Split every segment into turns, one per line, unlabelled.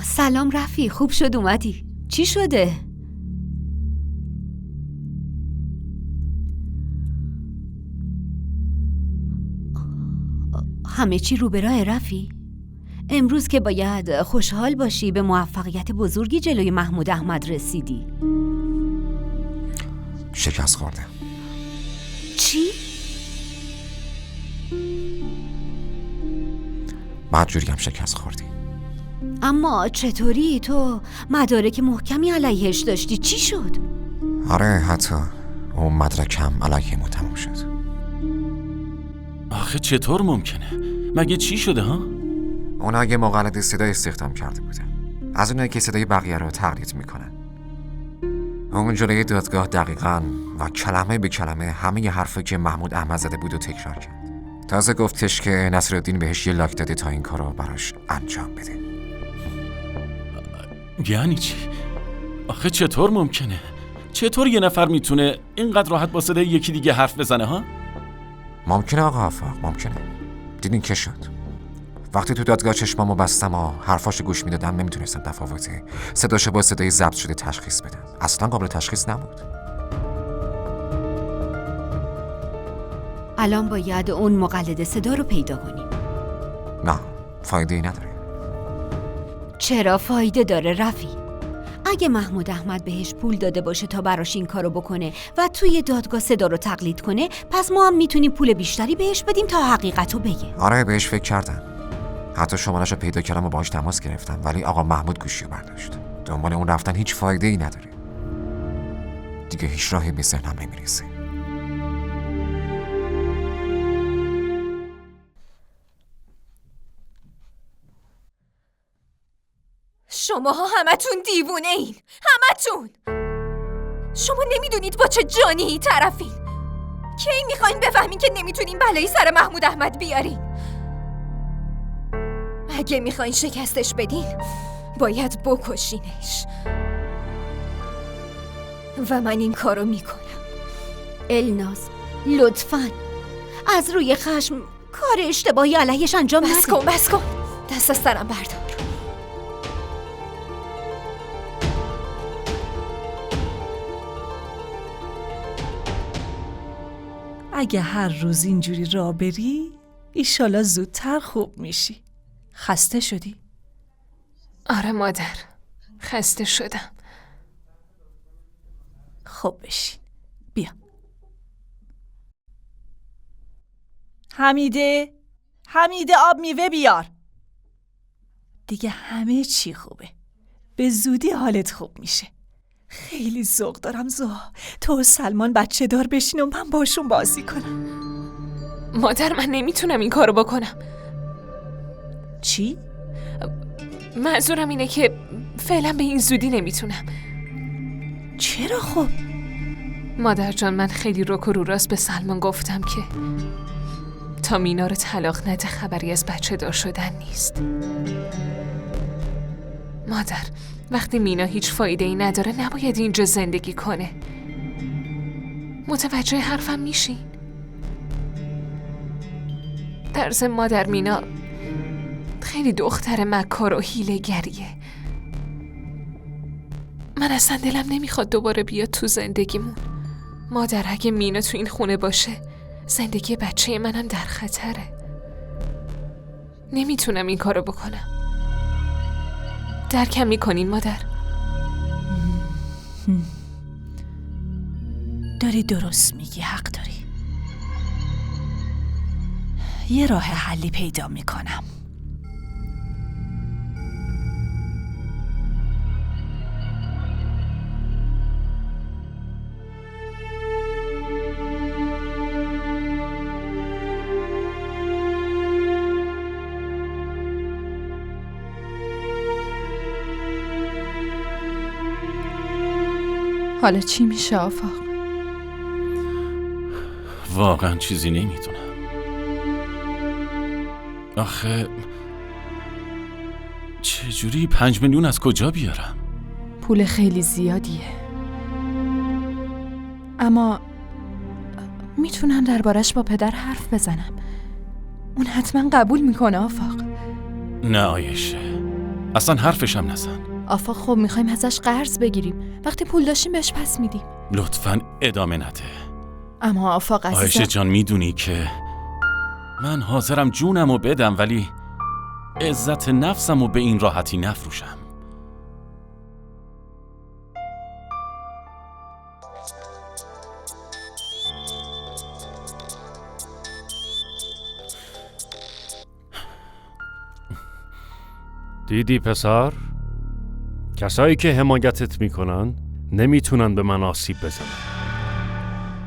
سلام رفی، خوب شد اومدی. چی شده؟ همه چی رو به راه رفی؟ امروز که باید خوشحال باشی، به موفقیت بزرگی جلوی محمود احمد رسیدی.
شکست خوردم.
چی؟
بدجوری هم شکست خوردی.
اما چطوری؟ تو مدارک محکمی علیهش داشتی، چی شد؟
آره، حتی اون مدرکم علیه‌مون تموم شد.
آخه چطور ممکنه؟ مگه چی شده ها؟
اونا یه مقلد صدای استخدام کرده بودن، از اونایی که صدای بقیه رو تقلید میکنن. اون جلوی دادگاه دقیقاً و کلمه به کلمه همه حرفی که محمود احمد زده بود و تکرار کرد. تازه گفتش که نصرالدین بهش یه لاک داده تا این کارو براش انجام بده.
یعنی چی؟ آخه چطور ممکنه؟ چطور یه نفر میتونه اینقدر راحت با صدای یکی دیگه حرف بزنه ها؟
ممکنه آقا آفاق، ممکنه. دیدین که شد. وقتی تو دادگاه چشمامو بستم و حرفاشو گوش میدادم نمیتونستم تفاوت صداشو با صدای ضبط شده تشخیص بدم. اصلا قابل تشخیص نبود.
الان باید اون مقلد صدا رو پیدا کنیم.
نه، فایده ای نداره.
چرا فایده داره رفی؟ اگه محمود احمد بهش پول داده باشه تا براش این کارو بکنه و توی دادگاه صدا رو تقلید کنه، پس ما هم میتونیم پول بیشتری بهش بدیم تا حقیقتو بگه.
آره، بهش فکر کردم. حتی شماره‌شو پیدا کردم و باهاش تماس گرفتم، ولی آقا محمود گوشیو برداشت. دنبال اون رفتن هیچ فایده ای نداره. دیگه هیچ راهی به ذهنم نمیرسه.
شماها همتون دیوونه این، همتون. شما نمیدونید با چه جانی طرفین. کی میخواین بفهمین که نمیتونین بلایی سر محمود احمد بیارین؟ اگه میخواین شکستش بدین باید بکشینش و من این کارو میکنم.
الناز لطفاً از روی خشم کار اشتباهی علیهش انجام نده.
بس کن دست از سرم بردار.
اگه هر روز اینجوری راه بری ایشالا زودتر خوب میشی. خسته شدی؟
آره مادر، خسته شدم.
خب بشین، بیا. حمیده آب میوه بیار. دیگه همه چی خوبه، به زودی حالت خوب میشه. خیلی ذوق دارم زها، تو و سلمان بچه دار بشین و من باشون بازی کنم.
مادر من نمیتونم این کارو بکنم.
چی؟
منظورم اینه که فعلا به این زودی نمیتونم.
چرا خب؟
مادر جان، من خیلی رک و رو راست به سلمان گفتم که تا مینا رو طلاق نده خبری از بچه دار شدن نیست. مادر، وقتی مینا هیچ فایده ای نداره نباید اینجا زندگی کنه. متوجه حرفم میشین؟ در ضمن مادر، مینا خیلی دختر مکار و حیله‌گریه. من اصلا دلم نمیخواد دوباره بیاد تو زندگیمون. مادر، اگه مینا تو این خونه باشه زندگی بچه منم در خطره. نمیتونم این کارو بکنم. درکم میکنین مادر؟
داری درست میگی، حق داری. یه راه حلی پیدا میکنم.
حالا چی میشه آفاق؟
واقعا چیزی نمیدونم. آخه چجوری 5 میلیون از کجا بیارم؟
پول خیلی زیادیه، اما میتونم دربارش با پدر حرف بزنم. اون حتما قبول میکنه آفاق.
نه آیشه، اصلا حرفشم نزن.
آفا خب میخوایم ازش قرض بگیریم، وقتی پول داشتیم بهش پس میدیم.
لطفاً ادامه نده.
اما آفا
آیشه
عزیزم،
جان میدونی که من حاضرم جونمو بدم، ولی عزت نفسمو به این راحتی نفروشم.
دیدی پسر؟ کسایی که حمایتت میکنن نمیتونن به من آسیب بزنن.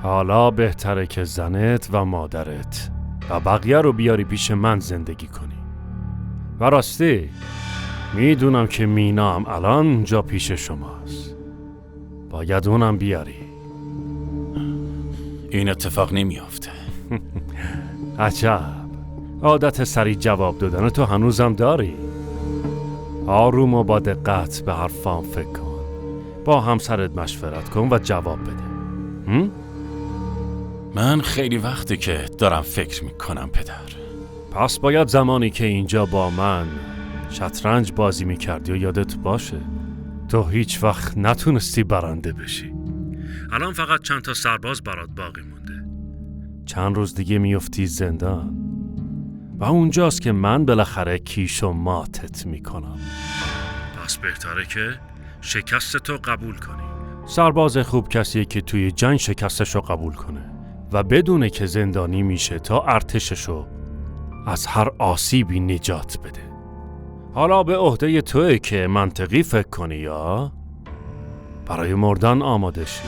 حالا بهتره که زنت و مادرت و بقیه رو بیاری پیش من زندگی کنی. و راستی میدونم که مینا هم الان اونجا پیش شماست. باید اونم بیاری.
این اتفاق نمیافته.
عجب، عادت سریع جواب دادن تو هنوزم داری؟ آروم و با دقت به حرفام فکر کن. با همسرت مشورت کن و جواب بده.
من خیلی وقته که دارم فکر میکنم پدر.
پس باید زمانی که اینجا با من شطرنج بازی میکردی و یادت باشه تو هیچ وقت نتونستی برنده بشی. الان فقط چند تا سرباز برات باقی مونده. چند روز دیگه میفتی زندان و اونجاست که من بالاخره کیش و ماتت میکنم. پس بهتره که شکست تو قبول کنی. سرباز خوب کسیه که توی جنگ شکستش رو قبول کنه و بدونه که زندانی میشه تا ارتششو از هر آسیبی نجات بده. حالا به عهده توئه که منطقی فکر کنی یا برای مردن آماده شی.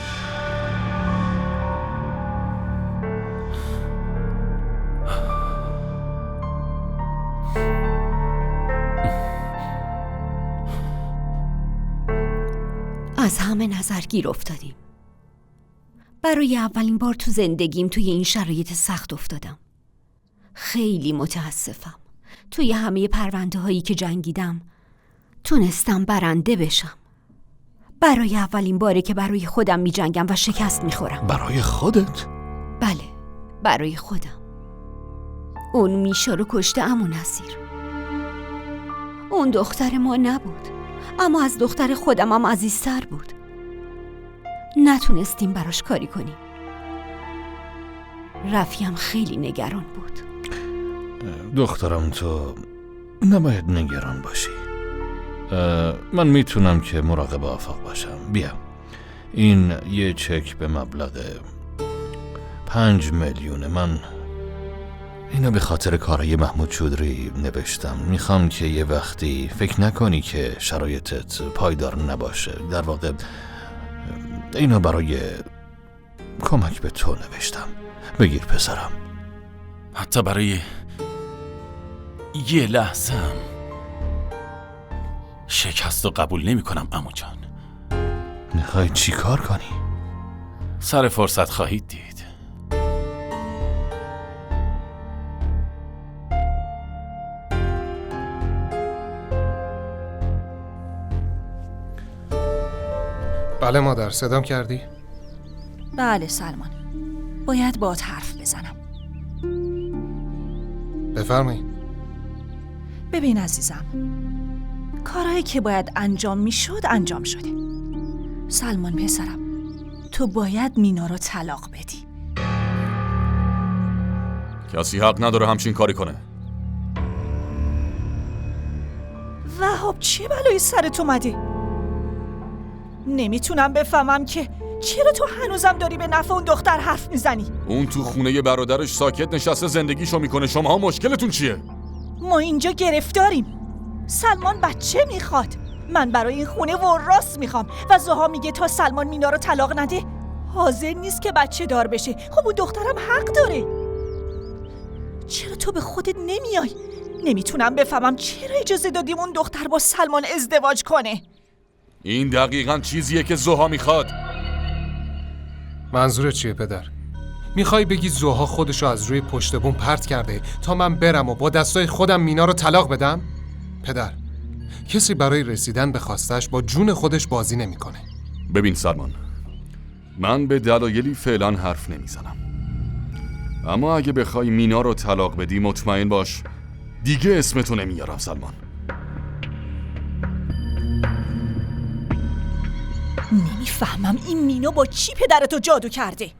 از همه نظر گیر افتادیم. برای اولین بار تو زندگیم توی این شرایط سخت افتادم. خیلی متاسفم. توی همه پرونده هایی که جنگیدم تونستم برنده بشم. برای اولین باره که برای خودم می جنگم و شکست می خورم.
برای خودت؟
بله، برای خودم. اون میشا رو کشته عمو نصیر. اون دختر ما نبود، اما از دختر خودم هم عزیزتر بود. نتونستیم براش کاری کنیم. رفیم خیلی نگران بود.
دخترم تو نباید نگران باشی. من میتونم که مراقب آفاق باشم. بیا، این یه چک به مبلغ 5 میلیون. من اینو به خاطر کارای محمود چودری نوشتم. میخوام که یه وقتی فکر نکنی که شرایطت پایدار نباشه. در واقع اینو برای کمک به تو نوشتم. بگیر پسرم.
حتی برای یه لحظه هم شکست رو قبول نمی کنم عمو جان.
میخوای چی کار کنی؟
سر فرصت خواهید دید.
بله مادر، صدام کردی؟
بله سلمان، باید باهات حرف بزنم.
بفرمایید.
ببین عزیزم، کارهایی که باید انجام میشد انجام شده. سلمان پسرم، تو باید مینا رو طلاق بدی.
کسی حق نداره همچین کاری کنه.
وهاب چه بلایی سرت اومده؟ نمیتونم بفهمم که چرا تو هنوزم داری به نفع اون دختر حرف میزنی؟
اون تو خونه برادرش ساکت نشسته زندگیشو میکنه. شماها مشکلتون چیه؟
ما اینجا گرفتاریم. سلمان بچه میخواد. من برای این خونه وراث میخوام و زها میگه تا سلمان مینا رو طلاق نده حاضر نیست که بچه دار بشه. خب اون دخترم حق داره. چرا تو به خودت نمیای؟ نمیتونم بفهمم چرا اجازه دادیم اون دختر با سلمان ازدواج کنه.
این دقیقاً چیزیه که زها میخواد.
منظورت چیه پدر؟ میخوای بگی زها خودشو از روی پشت بوم پرت کرده تا من برم و با دستای خودم مینا رو طلاق بدم؟ پدر، کسی برای رسیدن به خواستش با جون خودش بازی نمیکنه.
ببین سلمان، من به دلایلی فعلا حرف نمیزنم، اما اگه بخوای مینا رو طلاق بدی مطمئن باش دیگه اسمتو نمیارم سلمان.
نمیفهمم این مینا با چی پدرتو جادو کرده.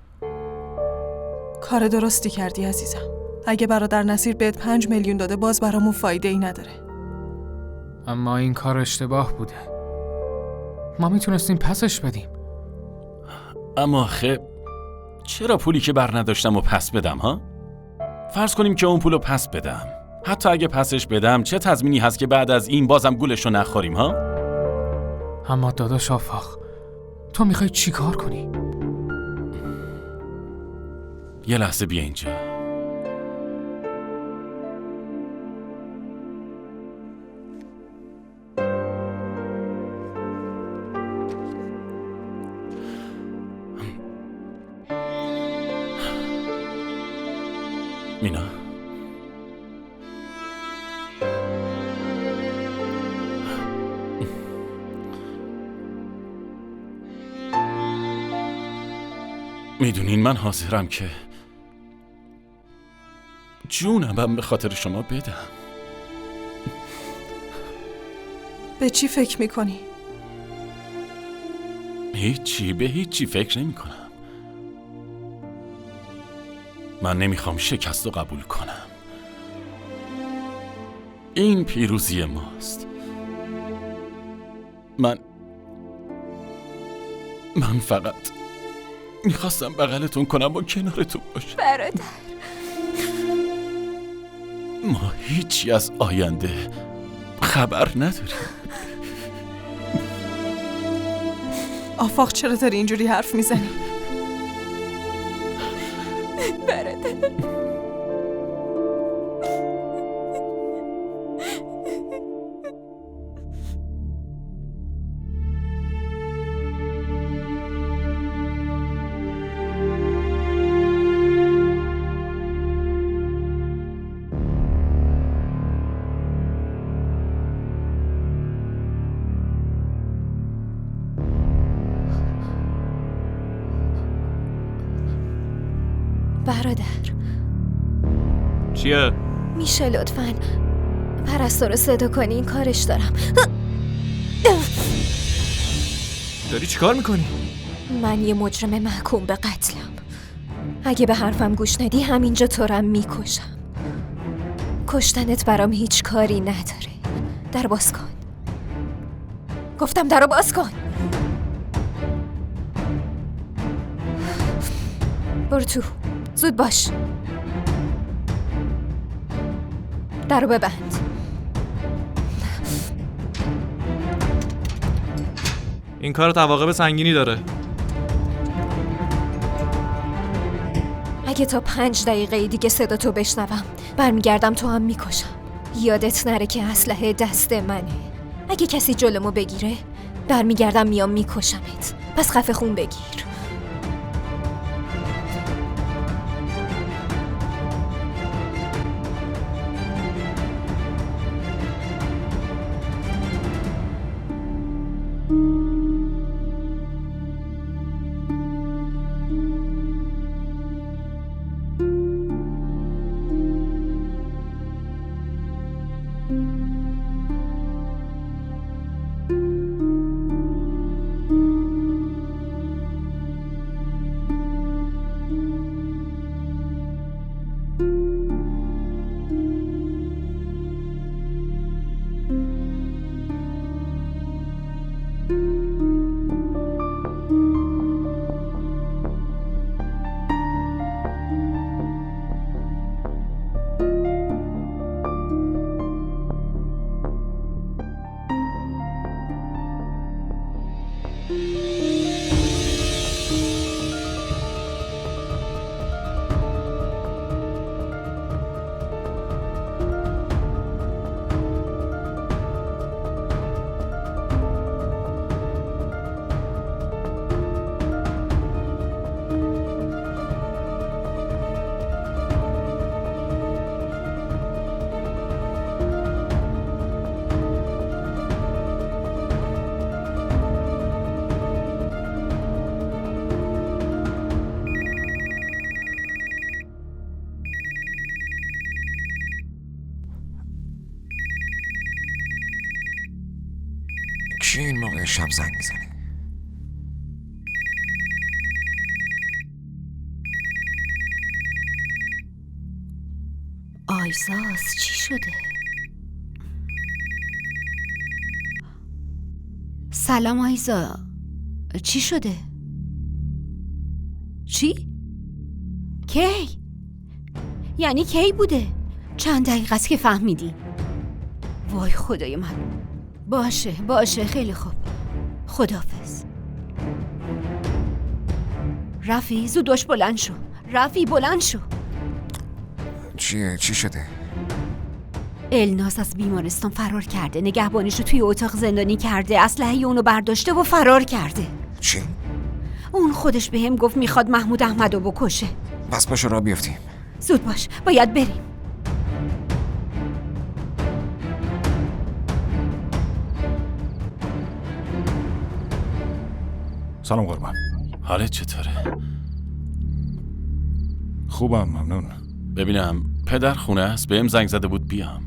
کار درستی کردی عزیزم. اگه برادر نصیر بهت 5 میلیون داده باز برامون فایده ای نداره.
اما این کار اشتباه بوده. ما میتونستیم پسش بدیم.
اما چرا پولی که بر نداشتم و پس بدم ها؟ فرض کنیم که اون پولو پس بدم. حتی اگه پسش بدم چه تضمینی هست که بعد از این بازم گولشو نخوریم ها؟
اما داداش آفاق، تو میخوای چی کار کنی؟
یه لحظه بیا اینجا. مینا، میدونین من حاضرم که جونم به خاطر شما بدم.
به چی فکر میکنی؟
به هیچی فکر نمی کنم. من نمیخوام شکست رو قبول کنم. این پیروزی ماست. من فقط میخواستم بغلتون کنم و کنارتون باشم.
برادر،
ما هیچی از آینده خبر نداریم.
آفاق چرا داری اینجوری حرف میزنی؟
برادر،
چیه؟
میشه لطفاً پرستو رو صدا کنی؟ این کارش دارم.
داری چی کار میکنی؟
من یه مجرم محکوم به قتلم. اگه به حرفم گوش ندی همینجا تو رو میکشم. کشتنت برام هیچ کاری نداره. در باز کن. گفتم درو باز کن. برو تو. زود باش. درو ببند.
این کار عواقب سنگینی داره.
اگه تا 5 دقیقه دیگه صدا تو بشنوم برمیگردم تو هم میکشم. یادت نره که اسلحه دست منه. اگه کسی جلومو بگیره برمیگردم میام میکشمت. پس خفه خون بگیر.
کی این موقع شب زنگ میزنه؟
آیزاس چی شده؟ سلام آیزا، چی شده؟ چی؟ کی؟ یعنی کی بوده؟ چند دقیقه است که فهمیدی؟ وای خدای من. باشه خیلی خوب. خداحافظ. رفی زود باش، بلند شو. رفی بلند شو.
چی شده؟
الناز از بیمارستان فرار کرده. نگهبانشو توی اتاق زندانی کرده. اسلحه اونو برداشته و فرار کرده.
چی؟
اون خودش بهم گفت میخواد محمود احمدو بکشه.
پس باشه راه بیفتیم.
زود باش، باید بریم.
سلام قربان.
حالت چطوره؟
خوبم، ممنون.
ببینم پدر خونه است؟ بهم زنگ زده بود بیام.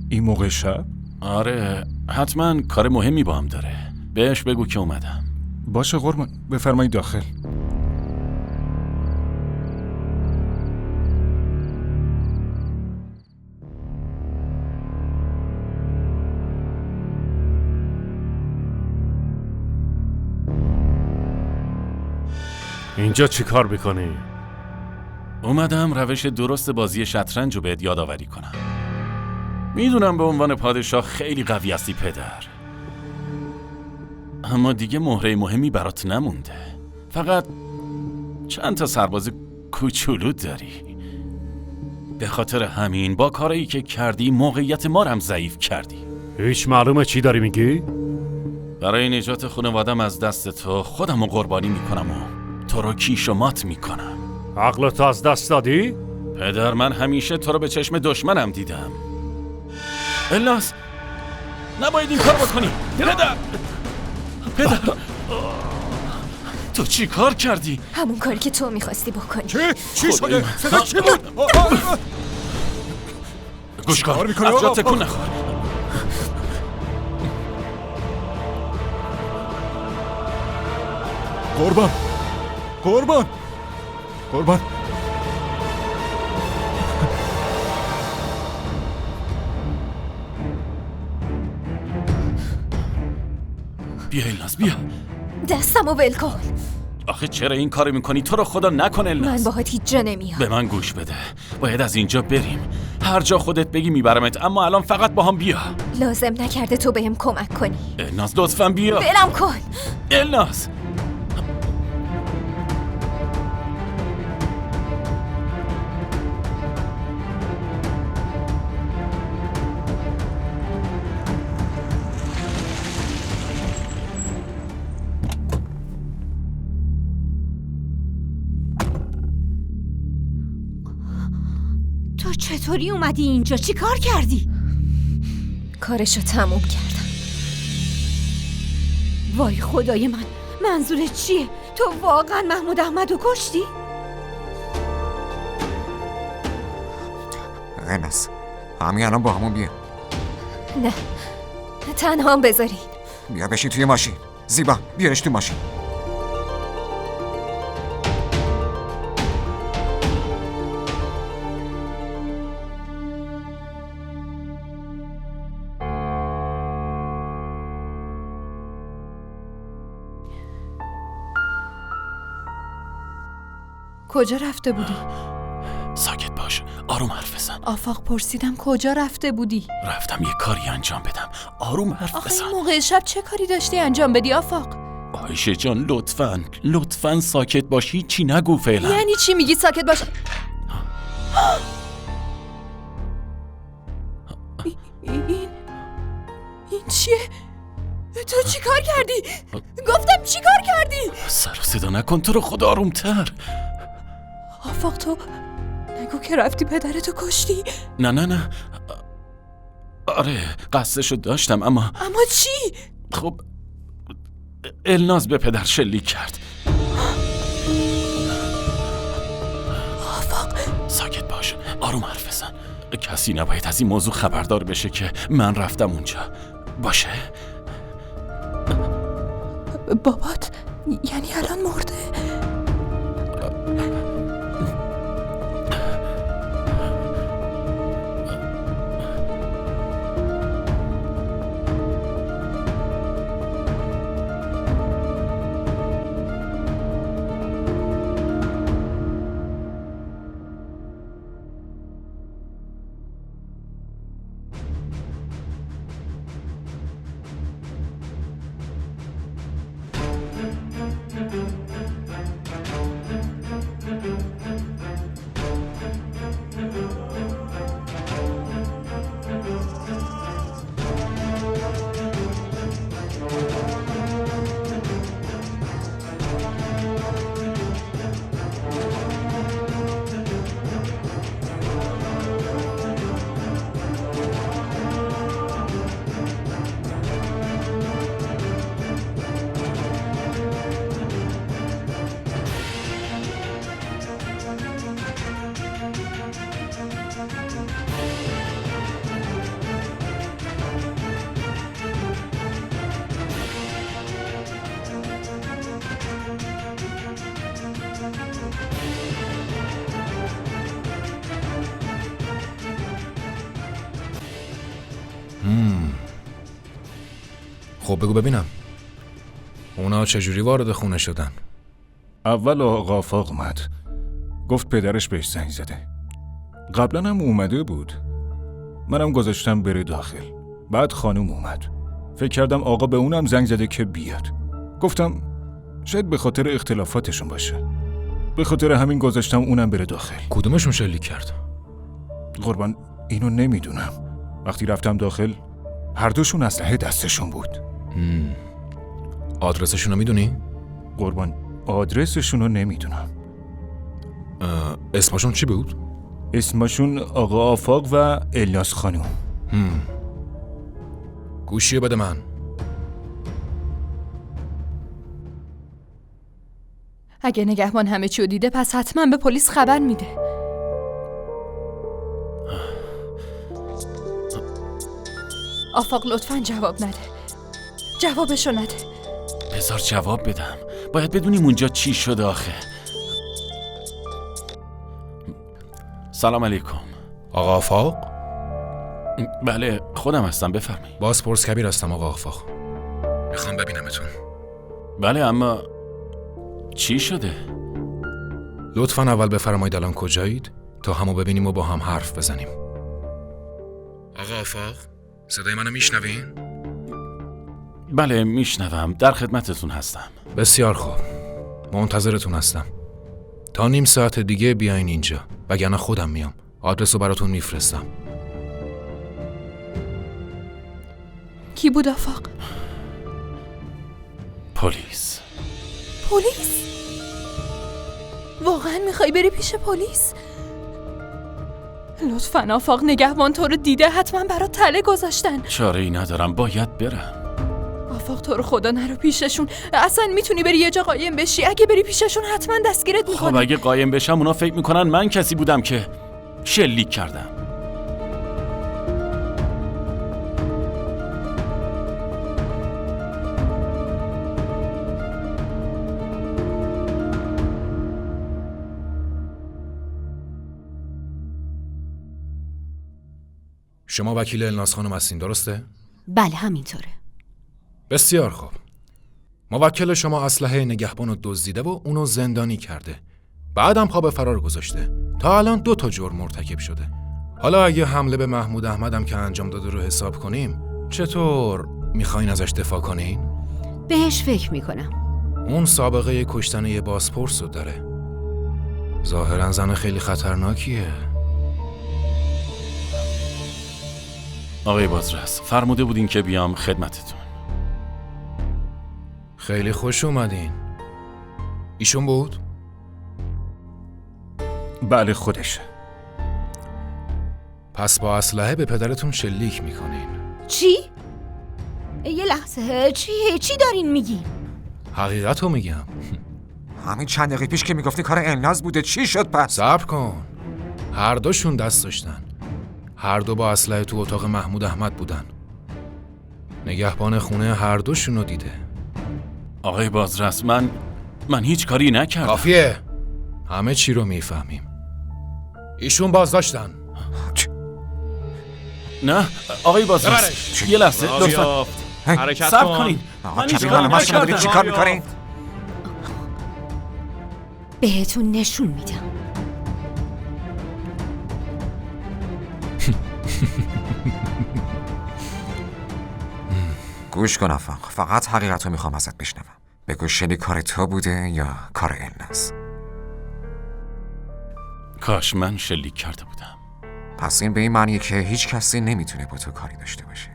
این موقع شب؟
آره، حتما کار مهمی با هم داره. بهش بگو که اومدم.
باشه قربان، بفرمایید داخل.
اینجا چی کار میکنی؟
اومدم روش درست بازی شطرنج رو بهت یادآوری کنم. میدونم به عنوان پادشاه خیلی قوی هستی پدر، اما دیگه مهره مهمی برات نمونده. فقط چند تا سرباز کوچولو داری. به خاطر همین با کارایی که کردی موقعیت ما رو هم ضعیف کردی.
هیچ معلومه چی داری میگی؟
برای نجات خانوادم از دست تو خودم رو قربانی میکنم و تو رو کیش و مات میکنم.
عقلتو از دست دادی؟
پدر، من همیشه تو رو به چشم دشمنم دیدم. الناز، نباید این کار بکنی. پدر تو چی کار کردی؟
همون کاری که تو میخواستی بکنی.
چی شده؟ صدا چی بود؟
گوش کن، از جا تکون نخور.
قربان
بیا الناز، بیا.
دستمو ول کن.
آخه چرا این کارو میکنی؟ تو رو خدا نکن الناز.
من باهات هیچ جا نمیام.
به من گوش بده، باید از اینجا بریم. هر جا خودت بگی میبرمت، اما الان فقط با هم بیا.
لازم نکرده تو بهم کمک کنی.
الناز لطفاً بیا.
ولم کن.
الناز.
تو چطوری اومدی اینجا؟ چی کار کردی؟
کارشو تموم کردم.
وای خدای من، منظورت چیه؟ تو واقعا محمود احمدو کشتی؟
الناز، همین الان با همون بیا.
نه، تنها هم بذارین.
بیا بشین توی ماشین. زیبا بیارش تو ماشین.
کجا رفته بودی؟
ساکت باش، آروم حرف بزن.
آفاق، پرسیدم کجا رفته بودی؟
رفتم یه کاری انجام بدم. آروم حرف
آخه
بزن.
این موقع شب چه کاری داشتی انجام بدی آفاق؟
عایشه جان لطفاً ساکت باشی، چی نگو فعلا.
یعنی چی میگی ساکت باش؟ این چیه؟ تو چی کار کردی؟ گفتم چی کار کردی؟
سر و صدا نکن، تو رو خدا آرومتر.
آفاق، تو نگو که رفتی پدرتو کشتی؟
نه آره قصدشو داشتم، اما
چی؟
خب الناز به پدر شلیک کرد.
آفاق،
ساکت باش، آروم حرف بزن. کسی نباید از این موضوع خبردار بشه که من رفتم اونجا. باشه؟
بابات یعنی الان مرده؟
خب بگو ببینم اونا چجوری وارد خونه شدن؟
اول آقا آفاق اومد، گفت پدرش بهش زنگ زده. قبلا هم اومده بود، منم گذاشتم بره داخل. بعد خانم اومد، فکر کردم آقا به اونم زنگ زده که بیاد. گفتم شاید به خاطر اختلافاتشون باشه، به خاطر همین گذاشتم اونم بره داخل.
کدومشون شلیک کرد؟
قربان اینو نمیدونم. وقتی رفتم داخل هر دوشون اسلحه دستشون بود.
آدرسشون رو میدونی؟
قربان آدرسشون رو نمیدونم.
اسمشون چی بود؟
اسمشون آقا آفاق و الناس خانوم.
گوشیو بده من.
اگه نگهبان همه چیو دیده پس حتما به پلیس خبر میده. آفاق لطفاً جواب نده. جوابشو نده.
بذار جواب بدم. باید بدونیم اونجا چی شده آخه. سلام علیکم.
آقا آفاق؟
بله خودم هستم، بفرمایید.
بازپرس کبیر هستم آقا آفاق. میخوام ببینمتون.
بله اما چی شده؟
لطفاً اول بفرمایید الان کجایید تا همو ببینیم و با هم حرف بزنیم. آقا آفاق صدای منو میشنوین؟
بله میشنوم، در خدمتتون هستم.
بسیار خوب، منتظرتون هستم. تا نیم ساعت دیگه بیاین اینجا، وگرنه خودم میام. آدرسو براتون میفرستم.
کی بود آفاق؟
پلیس.
پلیس؟ واقعا میخوای بری پیش پلیس؟ لطفاً آفاق، نگهبان تو رو دیده، حتما برات تله گذاشتن.
چاره ای ندارم، باید برم.
آفاق تو رو خدا نرو پیششون. اصلا میتونی بری یه جا قایم بشی. اگه بری پیششون حتما دستگیرت میکنن.
خب اگه قایم بشم اونا فکر میکنن من کسی بودم که شلیک کردم.
شما وکیل الناس خانم هستین درسته؟
بله همینطوره.
بسیار خوب. موکل شما اسلحه نگهبان رو دزدیده و اونو زندانی کرده. بعدم پا به فرار گذاشته. تا الان 2 جرم مرتکب شده. حالا اگه حمله به محمود احمدم که انجام داده رو حساب کنیم، چطور میخواین ازش دفاع کنین؟
بهش فکر میکنم.
اون سابقه کشتن یه بازپرس رو داره. ظاهرا زن خیلی خطرناکیه.
آقای بازرس فرموده بودین که بیام خدمتتون.
خیلی خوش اومدین. ایشون بود؟
بله خودشه.
پس با اسلحه به پدرتون شلیک میکنین.
چی؟ یه لحظه، چی دارین میگین؟
حقیقت رو میگم.
همین چند دقیقه پیش که میگفتی کار الناز بوده، چی شد پس؟
صبر کن. هر دوشون دست داشتن. هر دو با اسلحه تو اتاق محمود احمد بودن. نگهبان خونه هر دوشون رو دیده.
آقای بازرس من هیچ کاری نکردم.
کافیه. همه چی رو میفهمیم. ایشون بازداشتن.
نه آقای بازرس یه لحظه لطفا صبر کنین. من هیچ کاری نکردم.
چی کار میکنین؟
بهتون نشون میدم.
گوش کن آفاق، فقط حقیقت رو میخوام ازت بشنوم. بگو شلی کار تو بوده یا کار الناس؟
کاش من شلیک کرده بودم.
پس این به این معنیه که هیچ کسی نمیتونه با تو کاری داشته باشه.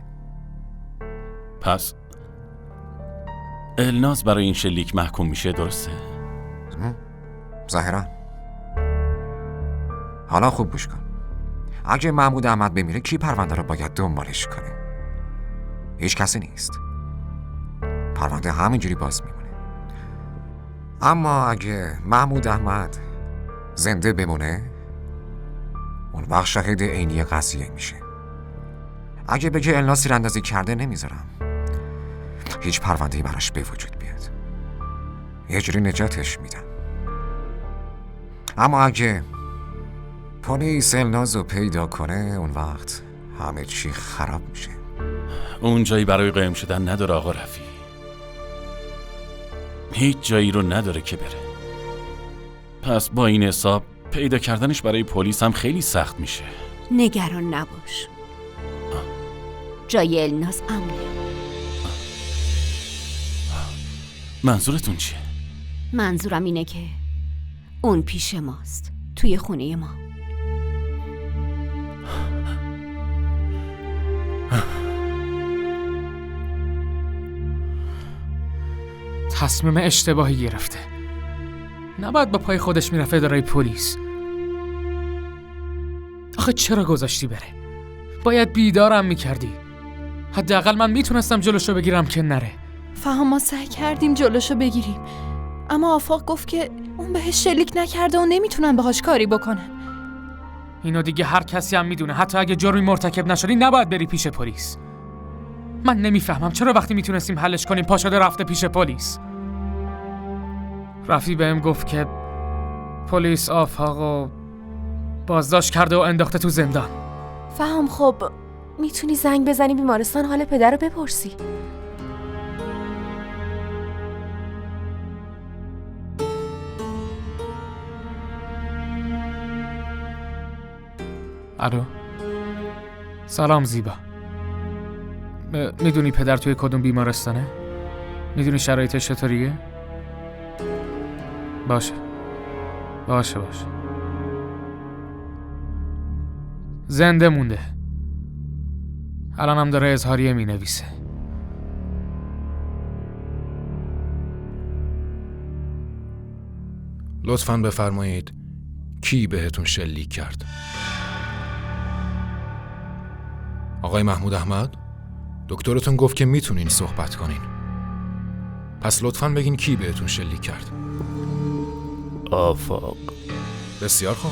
پس الناس برای این شلیک محکوم میشه، درسته؟
ظاهرا. حالا خوب گوش کن. اگه محمود احمد بمیره کی پرونده رو باید دنبالش کنه؟ هیچ کسی نیست. پرونده همینجوری باز میمونه. اما اگه محمود احمد زنده بمونه، اون وقت شاهد عینی قضیه میشه. اگه بگه الناس تیراندازی کرده، نمیذارم هیچ پرونده‌ای براش به وجود بیاد. یه جوری نجاتش میدم. اما اگه پلیس الناز رو پیدا کنه، اون وقت همه چی خراب میشه.
اون جایی برای قایم شدن نداره آقا رفی. هیچ جایی رو نداره که بره. پس با این حساب پیدا کردنش برای پلیس هم خیلی سخت میشه.
نگران نباش، جای الناز امنه.
منظورتون چیه؟
منظورم اینه که اون پیش ماست، توی خونه ما.
تصمیم اشتباهی گرفته. نباید با پای خودش میرفت اداره پلیس. آخه چرا گذاشتی بره؟ باید بیدارم میکردی. حداقل من میتونستم جلوشو بگیرم که نره.
فهم ما سعی کردیم جلوشو بگیریم، اما آفاق گفت که اون بهش شلیک نکرده و نمیتونن باهاش کاری بکنن.
اینو دیگه هر کسی هم میدونه. حتی اگه جرمی مرتکب نشدی نباید بری پیش پلیس. من نمیفهمم چرا وقتی میتونستیم حلش کنیم پا شده رفته پیش پلیس. رفی بهم گفت که پلیس آفاقو بازداشت کرده و انداخته تو زندان.
فهم خب میتونی زنگ بزنی بیمارستان حال پدر رو بپرسی.
الو. سلام زیبا. میدونی پدر توی کدوم بیمارستانه؟ میدونی شرایطش چطوریه؟ باشه. زنده مونده. الان هم داره اظهاریه می نویسه.
لطفاً بفرمایید کی بهتون شلیک کرد؟ آقای محمود احمد؟ دکترتون گفت که میتونین صحبت کنین. پس لطفاً بگین کی بهتون شلیک کرد؟
آفاق.
بسیار خوب.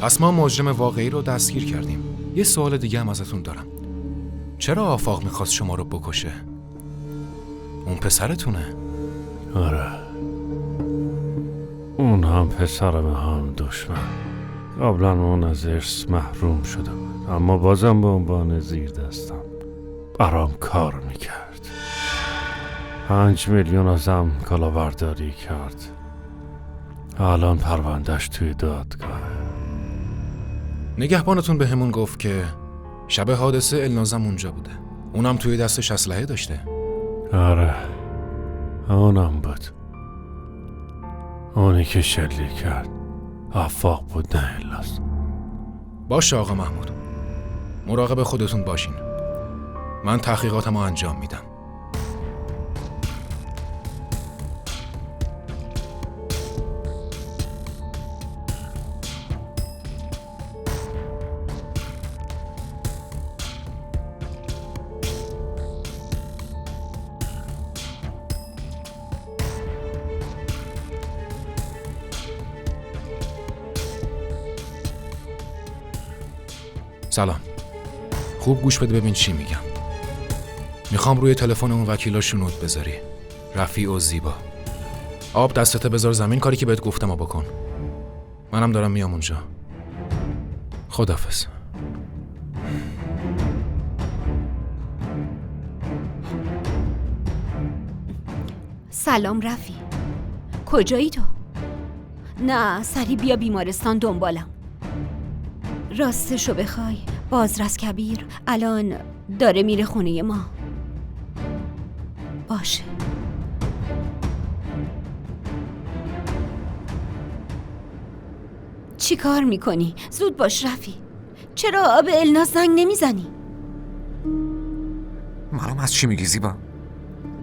پس ما مجرم واقعی رو دستگیر کردیم. یه سوال دیگه هم ازتون دارم. چرا آفاق میخواست شما رو بکشه؟ اون پسرتونه؟
آره، اون هم پسرم هم دشمن. قبلا اون از ارث محروم شده بود، اما بازم به عنوان زیر دستم برام کار میکرد. 5 میلیون ازم کلاهبرداری کرد. الان پروندهش توی دادگاه.
نگهبانتون به همون گفت که شب حادثه النازم اونجا بوده. اونم توی دستش اسلحه داشته.
آره، اونم بود. اونی که شلیک کرد آفاق بود، نه الناز.
باشه آقا محمود، مراقب خودتون باشین. من تحقیقاتمو انجام میدم. سلام. خوب گوش بده ببین چی میگم. میخوام روی تلفن اون وکیلا شنود بذاری. رفیع و زیبا. آب دستت بذار زمین، کاری که بهت گفتم و بکن. منم دارم میام اونجا. خداحافظ.
سلام رفی. کجایی تو؟ نه، سریع بیا بیمارستان دنبالم. راستشو بخوای بازرس کبیر الان داره میره خونه ما. باشه. چی کار میکنی؟ زود باش رفی. چرا به الناز زنگ نمیزنی؟
معلوم از چی میگی زیبا؟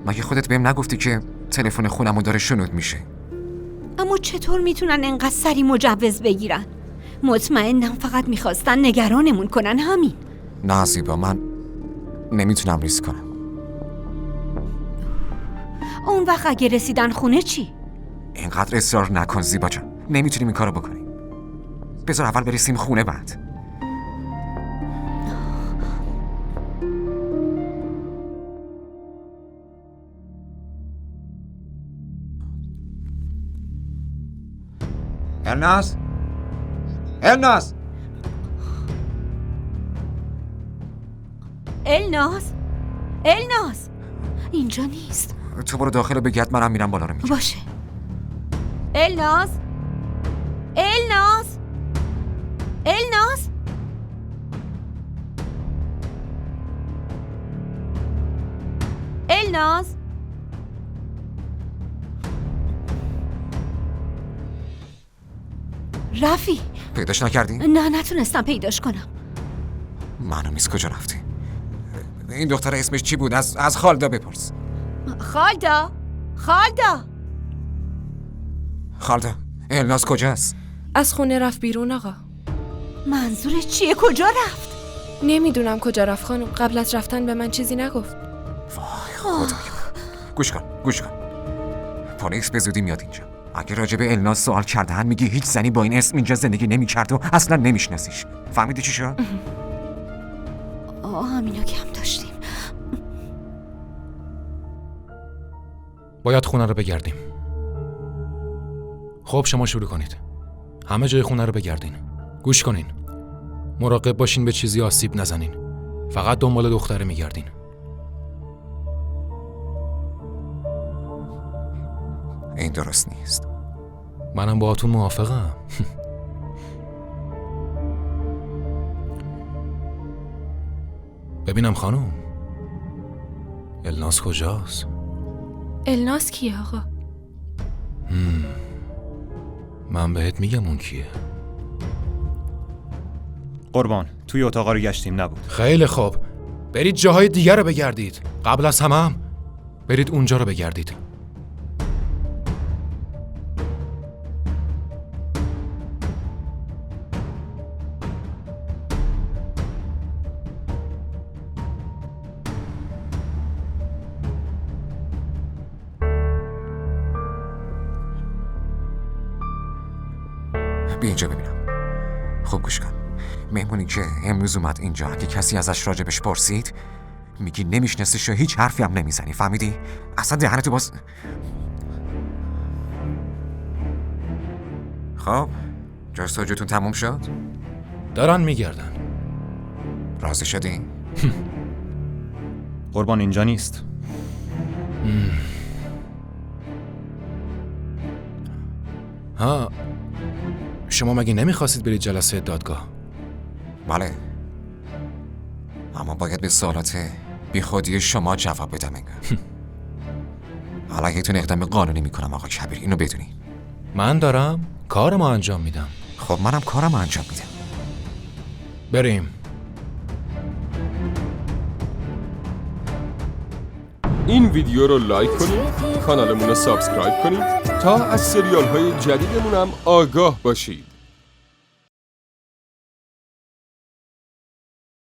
مگه خودت بهم نگفتی که تلفن خونمو داره شنود میشه؟
اما چطور میتونن انقدر سری مجوز بگیرن؟ مطمئنم فقط میخواستن نگرانمون کنن، همین.
نه زیبا، من نمیتونم ریسک کنم.
اون وقت اگه رسیدن خونه چی؟
اینقدر اصرار نکن زیبا جان، نمیتونیم این کارو بکنیم. بذار اول برسیم خونه بعد. الناز؟
الناز؟ الناز اینجا نیست.
تو برو داخل و بگرد، منم میرم بالا رو میگم.
باشه. الناز الناز الناز الناز رفی.
پیداش نکردی؟
نه نتونستم پیداش کنم.
معلوم نیست کجا رفتی. این دختر اسمش چی بود؟ از خالدا بپرس.
خالدا
خالدا، الناز کجاست؟
از خونه رفت بیرون آقا.
منظورش چیه؟ کجا رفت؟
نمیدونم کجا رفت خانم. قبل از رفتن به من چیزی نگفت.
وای خدای من. گوش کن. پلیس به زودی میاد اینجا. اگه راجع به الناز سوال کردن میگی هیچ زنی با این اسم اینجا زندگی نمی‌کرد و اصلا نمیشناسیش. فهمیدی چی شد؟
همینو کم داشتیم.
باید خونه رو بگردیم. خب شما شروع کنید. همه جای خونه رو بگردین. گوش کنین. مراقب باشین به چیزی آسیب نزنین. فقط دنبال دختره میگردین.
این درست نیست.
منم باهاتون موافقم. ببینم خانم، الناز کجاست؟
الناز کیه آقا؟
من بهت میگم اون کیه.
قربان، توی اتاقا رو گشتیم نبود.
خیلی خوب، برید جاهای دیگر رو بگردید. قبل از همه هم برید اونجا رو بگردید.
بیا اینجا ببینم. خب گوش کن. مهمونی که امروز اومد اینجا، اگه کسی ازش راجبش پرسید میگی نمیشناسیش و هیچ حرفی هم نمیزنی. فهمیدی؟ اصلا دهنتو باز. خب جستجوتون تموم شد؟
دارن میگردن.
راضی شدی؟
قربان اینجا نیست.
ها، شما مگه نمیخواستید برید جلسه دادگاه؟
بله، اما باید به سوالات بی خودی شما جواب بدم انگار. علیهتون اقدام قانونی میکنم آقا کبیر، اینو بدونی.
من دارم کارمو انجام میدم.
خب منم کارمو انجام میدم.
بریم.
این ویدیو رو لایک کنید، کانالمون رو سابسکرایب کنید تا از سریال های جدیدمون هم آگاه باشید.